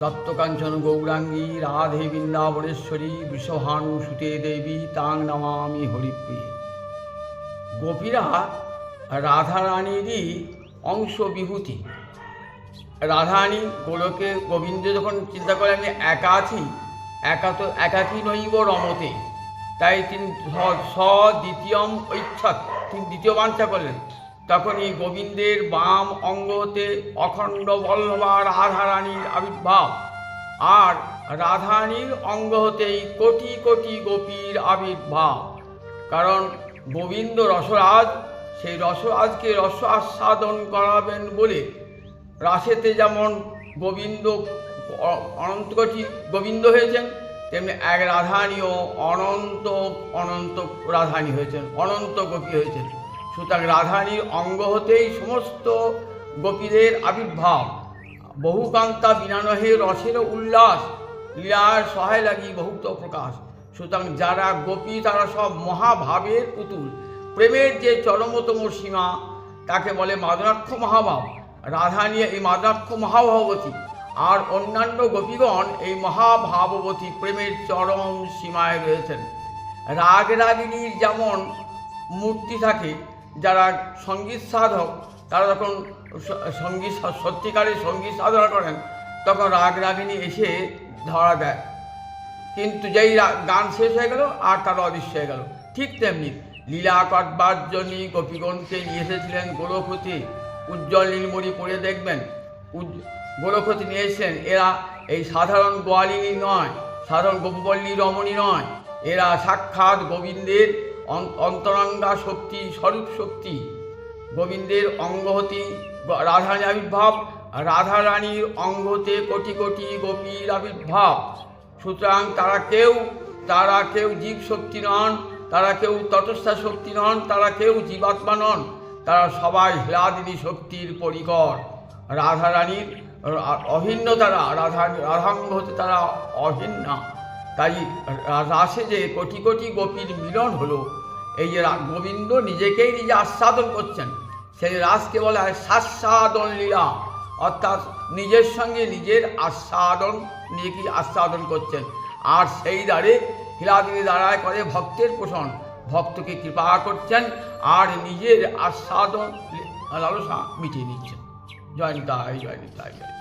তপ্তকাঞ্চন গৌরাঙ্গী রাধে বৃন্দাবনেশ্বরী বৃষভানুসুতে দেবী তাং নমামি হরিপ্রিয়ে। গোপীরা রাধারানীরই অংশ বিভূতি। রাধারানী গোলকে গোবিন্দ যখন চিন্তা করে আমি একা আছি, একাকী নৈব রমতে, তাই তিনি দ্বিতীয়ম ঐচ্ছাৎ, তিনি দ্বিতীয় বাঞ্ছা করলেন। তখনই গোবিন্দের বাম অঙ্গতে অখণ্ড বল্লভা রাধারানীর আবির্ভাব, আর রাধারানীর অঙ্গ হতেই কোটি কোটি গোপীর আবির্ভাব। কারণ গোবিন্দ রসরাজ, সেই রসরাজকে রস আস্বাদন করাবেন বলে রাসেতে যেমন গোবিন্দ অনন্ত কোটি গোবিন্দ হয়েছেন, তেমনি এক রাধারানীও অনন্ত অনন্ত রাধারানী হয়েছেন, অনন্ত গোপী হয়েছেন। সুতরাং রাধারানীর অঙ্গ হতেই সমস্ত গোপীদের আবির্ভাব। বহুকান্তা বিনানহে রসের উল্লাস, লীলার সহায় লাগি বহুত প্রকাশ। সুতরাং যারা গোপী তারা সব মহাভাবের পুতুল। প্রেমের যে চরমতম সীমা তাকে বলে মাদনাক্ষ মহাভাব। রাধারানী এই মাদনাক্ষ মহাভাবতী, আর অন্যান্য গোপীগণ এই মহাভাববতী প্রেমের চরম সীমায় রয়েছেন। রাগ রাগিনীর যেমন মূর্তি থাকে, যারা সঙ্গীত সাধক তারা যখন সঙ্গীত সত্যিকারের সঙ্গীত সাধনা করেন তখন রাগ রাগিনী এসে ধরা দেয়, কিন্তু যেই গান শেষ হয়ে গেল আর তারা অদৃশ্য হয়ে গেল। ঠিক তেমনি লীলা করবার জন্য গোপীগণকে নিয়ে এসেছিলেন গোলকহতি। উজ্জ্বল নীলমণি পড়ে দেখবেন, গোলকহতি নিয়ে এসেছেন। এরা এই সাধারণ গোয়ালিনী নয়, সাধারণ গোপবল্লী রমণী নয়, এরা সাক্ষাৎ গোবিন্দের অন্তরঙ্গা শক্তি, স্বরূপ শক্তি। গোবিন্দের অঙ্গহতি রাধারানীর আবির্ভাব, রাধারানীর অঙ্গতে কোটি কোটি গোপীর আবির্ভাব। সুতরাং তারা কেউ জীব শক্তি নন, তারা কেউ তটস্থা শক্তি নন, তারা কেউ জীবাত্মা নন, তারা সবাই হ্লাদিনী শক্তির পরিকর। রাধারানীর অভিন্ন, তারা রাধাঙ্গ হতে তারা অভিন্ন। তাই রাসে যে কোটি কোটি গোপীর মিলন হলো, এই যে গোবিন্দ নিজেকেই নিজে আস্বাদন করছেন, সেই রাসকে বলা হয় সাস্বাদন লীলা। অর্থাৎ নিজের সঙ্গে নিজের নিজেকে আস্বাদন করছেন, আর সেই দ্বারে হীলাদিনী দ্বারায় করে ভক্তের পোষণ, ভক্তকে কৃপা করছেন আর নিজের আস্বাদন লালসা মিটিয়ে নিচ্ছেন। জয় নিতাই, জয় নিতাই, জয়।